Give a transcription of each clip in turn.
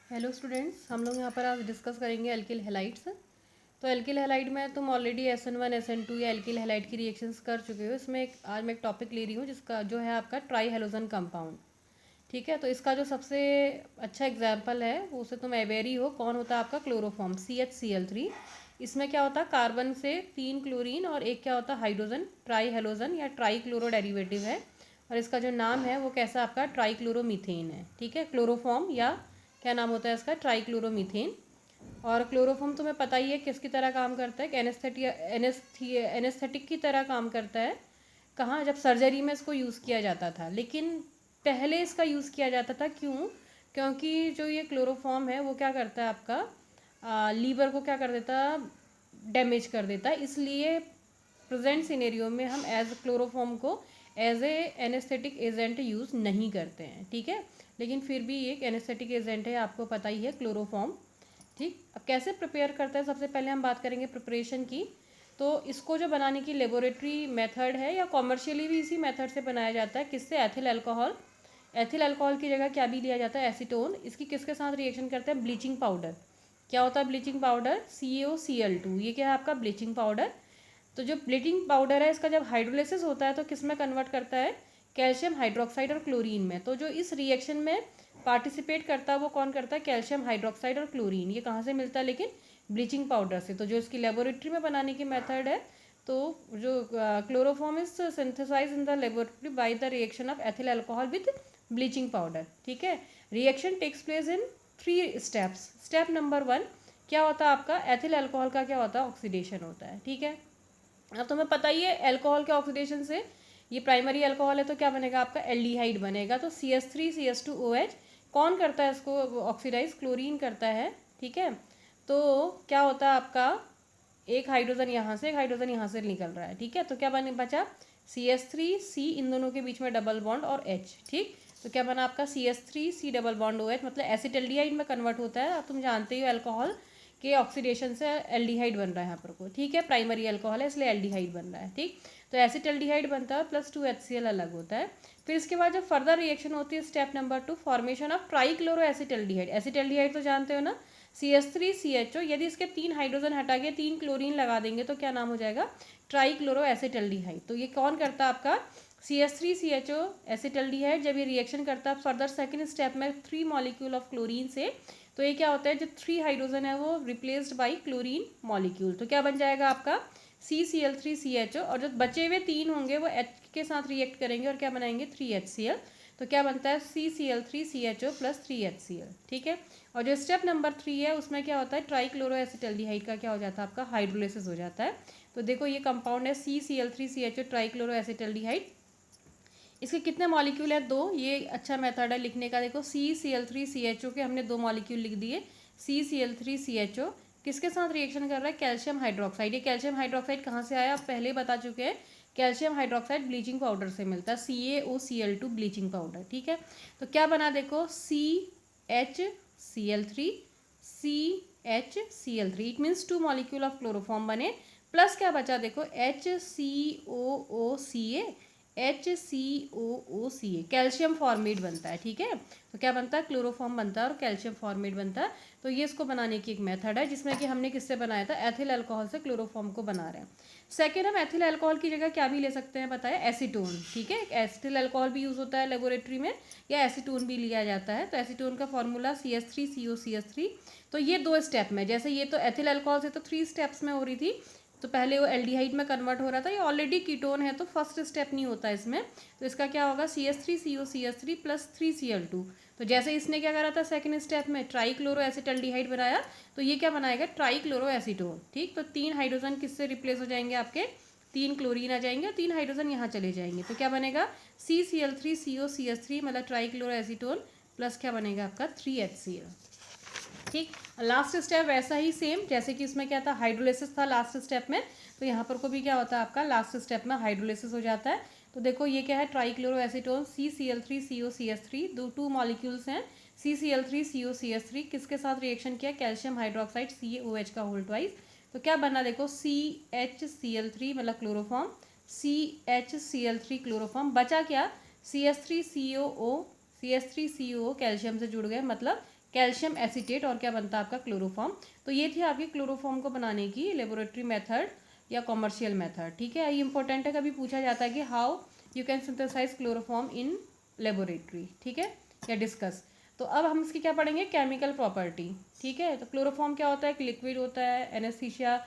Hello students, हम लोग यहाँ पर आज डिस्कस करेंगे एल्किल हैलाइड्स। तो एल्किल हैलाइड में तुम ऑलरेडी SN1 SN2 या एल्किल हैलाइड की रिएक्शंस कर चुके हो। इसमें आज मैं एक टॉपिक ले रही हूँ जिसका जो है आपका ट्राई हेलोजन कंपाउंड। ठीक है, तो इसका जो सबसे अच्छा एग्जाम्पल है वो उसे तुम अवेयर ही हो। कौन होता है आपका? Chloroform CHCl3। इसमें क्या होता है? कार्बन से 3 क्लोरीन और एक क्या होता है? हाइड्रोजन। ट्राई हेलोजन या ट्राई क्लोरो डेरिवेटिव है और इसका जो नाम है वो कैसा आपका? ट्राई क्लोरोमीथेन है। ठीक है, क्लोरोफॉर्म या क्या नाम होता है इसका? Try chloromethane. और क्लोरोफॉर्म तुम्हें पता ही है किसकी तरह काम करता है? एनेस्थेटिक की तरह काम करता है। कहाँ? जब सर्जरी में इसको यूज़ किया जाता था, लेकिन पहले इसका यूज़ किया जाता था। क्यों? क्योंकि जो ये क्लोरोफॉर्म है वो क्या करता है आपका? लीवर को क्या कर देता? डैमेज कर देता है। इसलिए प्रेजेंट सिनेरियो में हम एज क्लोरोफॉर्म को as a anaesthetic agent use नहीं करते हैं। ठीक है, लेकिन फिर भी एक एनेस्थेटिक एजेंट है, आपको पता ही है, क्लोरोफॉर्म। ठीक, अब कैसे प्रिपेयर करता है? सबसे पहले हम बात करेंगे प्रिपरेशन की। तो इसको जो बनाने की लेबोरेटरी मेथड है या कॉमर्शियली भी इसी मेथड से बनाया जाता है। किससे? Ethyl alcohol. एथिल अल्कोहल की जगह क्या भी लिया जाता है? एसीटोन। इसकी किसके साथ रिएक्शन करते हैं? Bleaching powder. क्या होता है ब्लीचिंग पाउडर? CaOCl2। ये क्या है आपका? Bleaching powder. तो जो ब्लीचिंग पाउडर है इसका जब हाइड्रोलिसिस होता है तो किस में कन्वर्ट करता है? कैल्शियम हाइड्रोक्साइड और क्लोरीन में। तो जो इस रिएक्शन में पार्टिसिपेट करता है वो कौन करता है? कैल्शियम हाइड्रोक्साइड और क्लोरीन। ये कहाँ से मिलता है लेकिन? ब्लीचिंग पाउडर से। तो जो इसकी लेबोरेटरी में बनाने की मेथड है, तो जो chloroform is synthesise in the laboratory by the reaction of ethyl alcohol with bleaching powder. ठीक है, reaction takes place in 3 steps. Step number 1 क्या होता है आपका? एथिल अल्कोहल का क्या होता है? ऑक्सीडेशन होता है। ठीक है, अब तुम्हें पता ही है अल्कोहल के ऑक्सीडेशन से, ये प्राइमरी अल्कोहल है तो क्या बनेगा आपका? एल्डिहाइड बनेगा। तो CH3CH2OH कौन करता है इसको ऑक्सीडाइज? क्लोरीन करता है। ठीक है, तो क्या होता है आपका? एक हाइड्रोजन यहाँ से, एक हाइड्रोजन यहाँ से निकल रहा है। ठीक है, तो क्या बने बचा? CH3C, इन दोनों के बीच में डबल बॉन्ड और H। ठीक, तो क्या बना आपका? CH3C डबल बॉन्ड OH, मतलब एसिटल्डिहाइड में कन्वर्ट होता है। तुम जानते हो अल्कोहल के ऑक्सीडेशन से एल्डिहाइड बन रहा है यहाँ पर को। ठीक है, प्राइमरी अल्कोहल है इसलिए एल्डिहाइड बन रहा है। ठीक, तो एसिटल्डिहाइड बनता है प्लस 2HCl अलग होता है। फिर इसके बाद जब फर्दर रिएक्शन होती है, step number 2, formation of trichloro acetaldehyde. Acetaldehyde तो जानते हो ना, CH3CHO। यदि इसके 3 हाइड्रोजन हटा के 3 क्लोरीन लगा देंगे तो क्या नाम हो जाएगा? Trichloro acetaldehyde. तो ये कौन करता है आपका? CH3CHO acetaldehyde. जब ये रिएक्शन करता है फर्दर सेकेंड स्टेप में 3 मॉलिक्यूल ऑफ क्लोरीन से, तो ये क्या होता है? जो 3 हाइड्रोजन है वो रिप्लेस्ड बाई क्लोरीन मॉलिक्यूल। तो क्या बन जाएगा आपका? CCl3CHO। और जो बचे हुए 3 होंगे वो H के साथ रिएक्ट करेंगे और क्या बनाएंगे? 3HCl। तो क्या बनता है? CCl3CHO plus 3HCl। ठीक है, और जो स्टेप नंबर 3 है उसमें क्या होता है? ट्राइक्लोरो एसिटल्डिहाइड का क्या हो जाता है आपका? हाइड्रोलिसिस हो जाता है। तो देखो ये कंपाउंड है CCl3CHO ट्राइक्लोरो एसिटल्डिहाइड। इसके कितने मॉलिक्यूल है? 2। ये अच्छा मेथड है लिखने का। देखो CCl3CHO के हमने 2 मॉलिक्यूल लिख दिए। CCl3CHO किसके साथ रिएक्शन कर रहा है? Calcium hydroxide. ये कैल्शियम हाइड्रोक्साइड कहाँ से आया? आप पहले बता चुके हैं, कैल्शियम हाइड्रोक्साइड ब्लीचिंग पाउडर से मिलता है, CaOCl2 ब्लीचिंग पाउडर। ठीक है, तो क्या बना देखो? CHCl3 CHCl3, it means 2 molecule of chloroform बने। प्लस क्या बचा देखो? HCOOCA कैल्शियम फॉर्मेट बनता है। ठीक है, तो क्या बनता है? क्लोरोफॉर्म बनता है और कैल्शियम फॉर्मेट बनता है। तो ये इसको बनाने की एक मेथड है जिसमें कि हमने किससे बनाया था? एथिल अल्कोहल से क्लोरोफॉर्म को बना रहे हैं। सेकेंड, हम एथिल अल्कोहल की जगह क्या भी ले सकते हैं बताया? एसीटोन। ठीक है, एथिल अल्कोहल भी यूज़ होता है लेबोरेटरी में, या एसीटोन भी लिया जाता है। तो एसीटोन का फॉर्मूला CH3COCH3। तो ये 2 स्टेप में, जैसे ये तो एथिल अल्कोहल से तो 3 स्टेप्स में हो रही थी, तो पहले वो एल्डिहाइड में कन्वर्ट हो रहा था। ये ऑलरेडी कीटोन है तो फर्स्ट स्टेप नहीं होता इसमें। तो इसका क्या होगा? CH3COCH3 plus 3Cl2। तो जैसे इसने क्या करा था सेकंड स्टेप में? ट्राइक्लोरो एसिटल्डिहाइड बनाया, तो ये क्या बनाएगा? Trichloro acetone. ठीक, तो 3 हाइड्रोजन किससे रिप्लेस हो जाएंगे आपके? 3 क्लोरीन आ जाएंगे और 3 हाइड्रोजन यहाँ चले जाएंगे। तो क्या बनेगा? CCl3COCH3 मतलब ट्राइक्लोरो एसीटोन प्लस क्या बनेगा आपका? 3HCl। ठीक, लास्ट स्टेप वैसा ही सेम जैसे कि उसमें क्या था? हाइड्रोलिसिस था लास्ट स्टेप में। तो यहाँ पर को भी क्या होता है आपका? लास्ट स्टेप में हाइड्रोलिसिस हो जाता है। तो देखो ये क्या है? ट्राइक्लोरो एसीटोन CCl3COCH3, 2 मॉलिक्यूल्स हैं। CCl3COCH3 किसके साथ रिएक्शन किया? कैल्शियम हाइड्रोक्साइड CaOH का होल ट्वाइस। तो क्या बना देखो? CHCl3 मतलब क्लोरोफॉर्म, CHCl3 क्लोरोफॉर्म। बचा क्या? CH3COO, CH3COO कैल्शियम से जुड़ गए, मतलब कैल्शियम एसीटेट और क्या बनता है आपका क्लोरोफॉर्म। तो ये थी आपकी क्लोरोफॉर्म को बनाने की लेबोरेटरी मेथड या कॉमर्शियल मेथड। ठीक है, ये इंपॉर्टेंट है, कभी पूछा जाता है कि how you can synthesise chloroform in laboratory. ठीक है, या डिस्कस। तो अब हम इसकी क्या पढ़ेंगे, केमिकल प्रॉपर्टी। ठीक है, तो क्लोरोफॉर्म क्या होता है, एक लिक्विड होता है, एनेस्थीसिया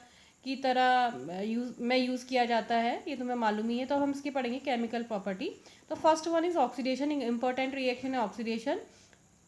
की तरह यूज़ किया जाता है, ये तुम्हें मालूम ही है। तो हम इसकी पढ़ेंगे केमिकल प्रॉपर्टी। तो first one is oxidation, important reaction है ऑक्सीडेशन।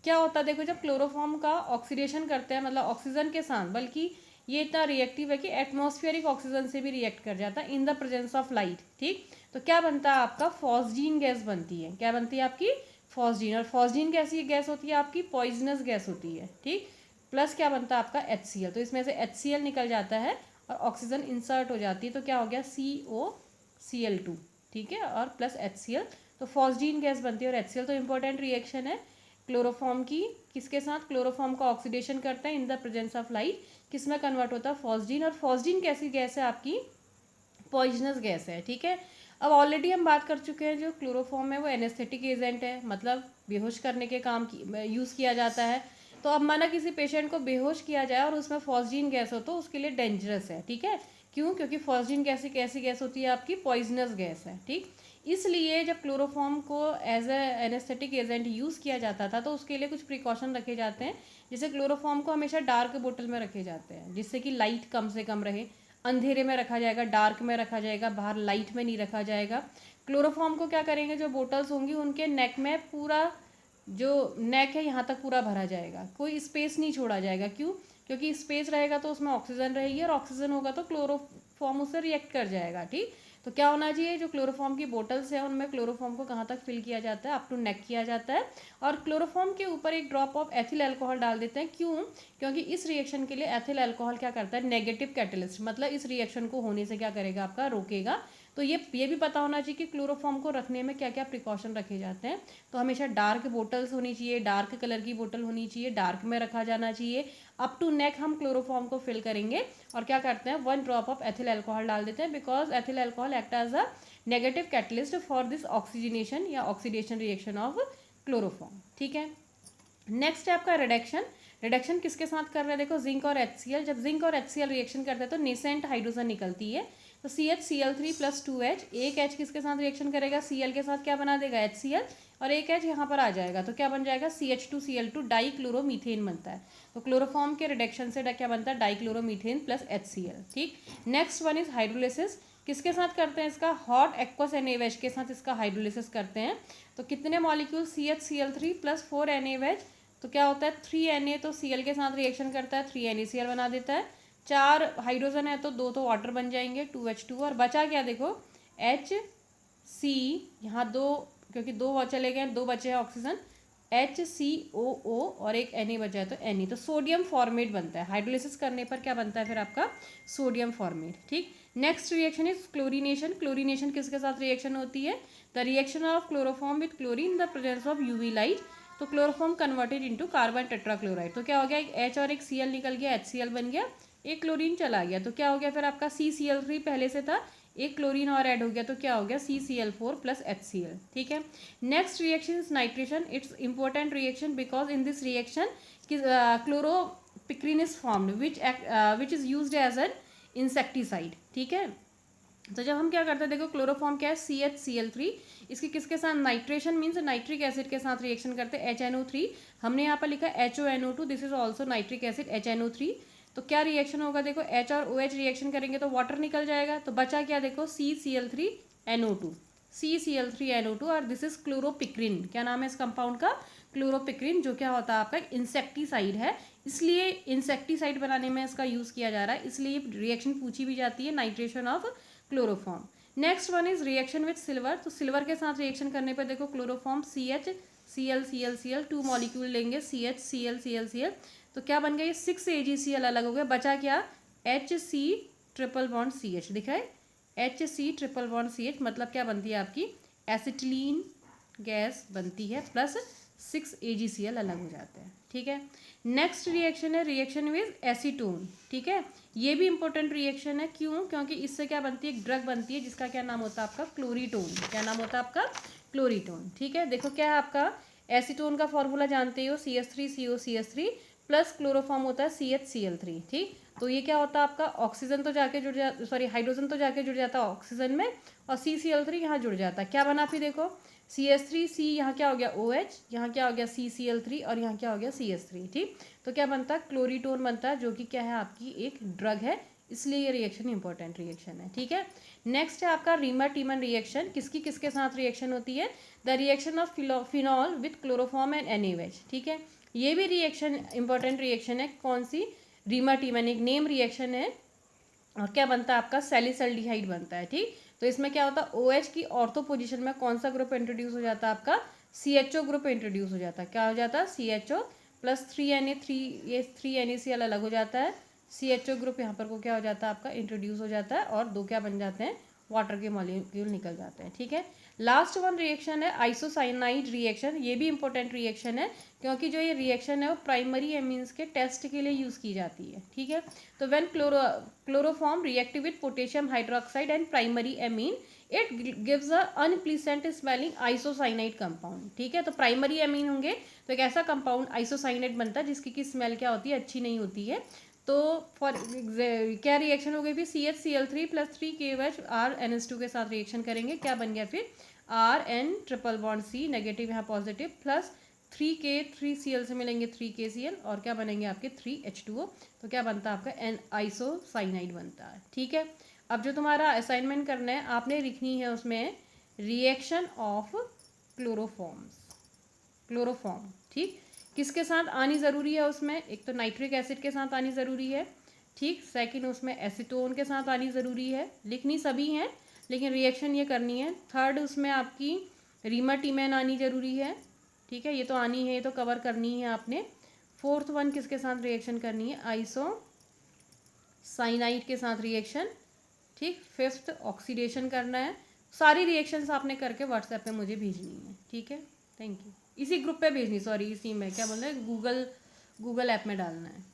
क्या होता है देखो, जब क्लोरोफॉर्म का ऑक्सीडेशन करते हैं, मतलब ऑक्सीजन के साथ, बल्कि ये इतना रिएक्टिव है कि एटमॉस्फेरिक ऑक्सीजन से भी रिएक्ट कर जाता है इन द प्रेजेंस ऑफ लाइट। ठीक, तो क्या बनता है आपका, फॉस्जीन गैस बनती है। क्या बनती है आपकी, फॉस्जीन। और फॉस्जीन कैसी गैस होती है आपकी, पॉइजनस गैस होती है। ठीक, प्लस क्या बनता है आपका HCl। तो इसमें से HCl निकल जाता है और ऑक्सीजन इंसर्ट हो जाती है, तो क्या हो गया COCl2। ठीक है, और प्लस HCl, तो फॉस्जीन गैस बनती है और HCl। तो इंपॉर्टेंट रिएक्शन है क्लोरोफॉर्म की, किसके साथ, क्लोरोफॉर्म का ऑक्सीडेशन करते हैं इन द प्रेजेंस ऑफ लाइट, किस में कन्वर्ट होता है, फॉस्जीन। और फॉस्जीन कैसी गैस है आपकी, पॉइजनस गैस है। ठीक है, अब ऑलरेडी हम बात कर चुके हैं, जो क्लोरोफॉर्म है वो एनेस्थेटिक एजेंट है, मतलब बेहोश करने के काम की यूज़ किया जाता है। तो अब माना किसी पेशेंट को बेहोश किया जाए और उसमें फॉस्जीन गैस हो, तो उसके लिए डेंजरस है। ठीक है, क्यों, क्योंकि फॉस्जीन कैसी गैस होती है आपकी, पॉइजनस गैस है। ठीक, इसलिए जब क्लोरोफॉर्म को as a anaesthetic agent use किया जाता था, तो उसके लिए कुछ प्रिकॉशन रखे जाते हैं। जैसे क्लोरोफॉर्म को हमेशा डार्क बोतल में रखे जाते हैं, जिससे कि लाइट कम से कम रहे। अंधेरे में रखा जाएगा, डार्क में रखा जाएगा, बाहर लाइट में नहीं रखा जाएगा। क्लोरोफॉर्म को क्या करेंगे, जो बोटल्स होंगी उनके नेक में पूरा, जो नेक है यहाँ तक पूरा भरा जाएगा, कोई स्पेस नहीं छोड़ा जाएगा। क्यों, क्योंकि स्पेस रहेगा तो उसमें ऑक्सीजन रहेगी, और ऑक्सीजन होगा तो क्लोरोफॉर्म उससे रिएक्ट कर जाएगा। ठीक, तो क्या होना चाहिए, जो क्लोरोफॉर्म की बोटल्स हैं उनमें क्लोरोफॉर्म को कहाँ तक फिल किया जाता है, अप टू नेक किया जाता है, और क्लोरोफॉर्म के ऊपर एक ड्रॉप ऑफ एथिल अल्कोहल डाल देते हैं। क्यों, क्योंकि इस रिएक्शन के लिए एथिल अल्कोहल क्या करता है, नेगेटिव कैटलिस्ट, मतलब इस रिएक्शन को होने से क्या करेगा आपका, रोकेगा। तो ये भी पता होना चाहिए कि क्लोरोफॉर्म को रखने में क्या क्या प्रिकॉशन रखे जाते हैं। तो हमेशा डार्क बोटल्स होनी चाहिए, डार्क कलर की बोतल होनी चाहिए, डार्क में रखा जाना चाहिए। अप टू नेक हम क्लोरोफॉर्म को फिल करेंगे, और क्या करते हैं, 1 ड्रॉप ऑफ एथिल अल्कोहल डाल देते हैं, because ethyl alcohol act as a negative catalyst for this oxygenation या ऑक्सीडेशन रिएक्शन ऑफ क्लोरोफॉर्म। ठीक है, नेक्स्ट है आपका रिडक्शन। रिडक्शन किसके साथ कर रहे हैं, देखो जिंक और HCl। जब जिंक और HCl रिएक्शन करते हैं तो नेसेंट हाइड्रोजन निकलती है, तो CHCl3 + 2H। एक H किसके साथ रिएक्शन करेगा, Cl के साथ, क्या बना देगा, HCl, और एक H यहाँ पर आ जाएगा, तो क्या बन जाएगा, CH2Cl2, डाईक्लोरोमीथेन बनता है। तो क्लोरोफॉर्म के रिडक्शन से क्या बनता है, डाईक्लोरोमीथेन प्लस HCl। ठीक, नेक्स्ट वन इज हाइड्रोलिसिस। किसके साथ करते हैं इसका, हॉट एक्वस NaOH के साथ इसका हाइड्रोलिसिस करते हैं। तो कितने मॉलिक्यूल, CHCl3 + 4 NaOH, तो क्या होता है 3 Na, तो Cl के साथ रिएक्शन करता है, 3 NaCl बना देता है। 4 हाइड्रोजन है तो 2 तो वाटर बन जाएंगे, 2H2, और बचा क्या देखो, HC, यहाँ 2, क्योंकि 2 चले गए, 2 बचे हैं ऑक्सीजन, HCOO, और एक Na बचा है तो Na, तो सोडियम फॉर्मेट बनता है। हाइड्रोलिसिस करने पर क्या बनता है फिर आपका, सोडियम फॉर्मेट। ठीक, next reaction is chlorination. Chlorination किसके साथ रिएक्शन होती है, the reaction of chloroform with chlorine in the presence of UV light. तो chloroform converted into carbon tetrachloride. तो क्या हो गया, एक H और एक Cl निकल गया, HCl बन गया, एक क्लोरीन चला गया, तो क्या हो गया फिर आपका CCl3 पहले से था, एक क्लोरीन और ऐड हो गया, तो क्या हो गया CCl4 + HCl। ठीक है, next reaction is nitration. It's important reaction because in this reaction chloropicrin is formed which is used as an insecticide. ठीक है, तो जब हम क्या करते हैं, देखो क्लोरोफॉर्म क्या है, CHCl3, इसकी किसके साथ, नाइट्रेशन मीन्स नाइट्रिक एसिड के साथ रिएक्शन करते हैं, HNO3। हमने यहाँ पर लिखा HONO2, this is also nitric acid, HNO3। तो क्या रिएक्शन होगा, देखो H और OH रिएक्शन करेंगे तो वाटर निकल जाएगा, तो बचा क्या देखो, CCl3NO2, CCl3NO2, और दिस इज क्लोरोपिक्रिन। क्या नाम है इस कंपाउंड का, क्लोरोपिक्रिन, जो क्या होता है आपका इंसेक्टिसाइड है, इसलिए इंसेक्टिसाइड बनाने में इसका यूज़ किया जा रहा है, इसलिए रिएक्शन पूछी भी जाती है, nitration of chloroform. Next one is reaction with silver. तो सिल्वर के साथ रिएक्शन करने पर देखो क्लोरोफॉर्म CHCl 2 मॉलिक्यूल लेंगे, CHCl, तो क्या बन गया, ये 6 AgCl अलग हो गया, बचा क्या, HC≡CH, दिखा है, HC≡CH, मतलब क्या बनती है आपकी, एसिटिलीन गैस बनती है, प्लस 6 AgCl अलग हो जाते हैं। ठीक है, नेक्स्ट रिएक्शन है रिएक्शन विद एसीटोन। ठीक है, ये भी इंपॉर्टेंट रिएक्शन है, क्यों, क्योंकि इससे क्या बनती है, एक ड्रग बनती है जिसका क्या नाम होता है आपका, क्लोरीटोन। क्या नाम होता है आपका, क्लोरीटोन। ठीक है, देखो क्या है आपका, एसीटोन का फॉर्मूला जानते हो, CH3COCH3 प्लस क्लोरोफॉर्म होता है CHCl3, ठीक। तो ये क्या होता है आपका, ऑक्सीजन तो जाके जुड़ जा, सॉरी हाइड्रोजन तो जाके जुड़ जाता है ऑक्सीजन में, और CCl3 यहाँ जुड़ जाता है। क्या बना फिर देखो, CH3C, यहाँ क्या हो गया OH, यहाँ क्या हो गया CCl3, और यहाँ क्या हो गया CH3, ठीक। तो क्या बनता है, क्लोरीटोन बनता है, जो कि क्या है आपकी एक ड्रग है, इसलिए ये रिएक्शन इंपॉर्टेंट रिएक्शन है, ठीक है। नेक्स्ट है आपका रीमर टीमन रिएक्शन। किसकी किसके साथ रिएक्शन होती है, the reaction of phenol with chloroform and NaOH, ठीक है। ये भी रिएक्शन इंपॉर्टेंट रिएक्शन है, कौन सी, रीमर टीमन, एक नेम रिएक्शन है, और क्या बनता है आपका, सैलिसल्डिहाइड बनता है, ठीक। तो इसमें क्या होता है, OH की ऑर्थो पोजीशन में कौन सा ग्रुप इंट्रोड्यूस हो जाता है आपका, CHO ग्रुप इंट्रोड्यूस हो जाता है। क्या हो जाता है, CHO प्लस 3Na3, ये 3NaCl अलग हो जाता है, CHO ग्रुप यहाँ पर को क्या हो जाता है आपका, इंट्रोड्यूस हो जाता है, और दो क्या बन जाते हैं, वाटर के मॉलिक्यूल निकल जाते हैं, ठीक है। लास्ट वन रिएक्शन है आइसोसाइनाइड रिएक्शन। ये भी इंपॉर्टेंट रिएक्शन है, क्योंकि जो ये रिएक्शन है वो प्राइमरी एमीन्स के टेस्ट के लिए यूज़ की जाती है, ठीक है। तो when chloroform reactive with potassium hydroxide and primary amine, it gives a unpleasant smelling isocyanide compound, ठीक है। तो प्राइमरी एमीन होंगे तो एक ऐसा कंपाउंड आइसोसाइनाइड बनता है जिसकी की स्मेल क्या होती है, अच्छी नहीं होती है। तो फॉर क्या रिएक्शन हो गई फिर, CHCl3 प्लस 3KOH RNH2 के साथ रिएक्शन करेंगे, क्या बन गया फिर, RN triple bond C, negative यहाँ पॉजिटिव, प्लस 3K 3Cl से मिलेंगे 3KCl, और क्या बनेंगे आपके 3H2O। तो क्या बनता है आपका एन आइसोसाइनाइड बनता है, ठीक है। अब जो तुम्हारा असाइनमेंट करना है, आपने लिखनी है उसमें रिएक्शन ऑफ क्लोरोफॉर्म, ठीक। किसके साथ आनी ज़रूरी है उसमें, एक तो नाइट्रिक एसिड के साथ आनी ज़रूरी है, ठीक। सेकंड उसमें एसीटोन के साथ आनी ज़रूरी है, लिखनी सभी हैं लेकिन रिएक्शन ये करनी है। थर्ड उसमें आपकी रीमर टीमैन आनी ज़रूरी है, ठीक है, ये तो आनी है, ये तो कवर करनी है आपने। फोर्थ वन किसके साथ रिएक्शन करनी है, आइसोसाइनाइड के साथ रिएक्शन, ठीक। फिफ्थ ऑक्सीडेशन करना है। सारी रिएक्शंस आपने करके व्हाट्सएप पे मुझे भेजनी है, ठीक है। Thank you. इसी ग्रुप पे भेजनी, सॉरी इसी में क्या बोल रहे हैं, गूगल ऐप में डालना है।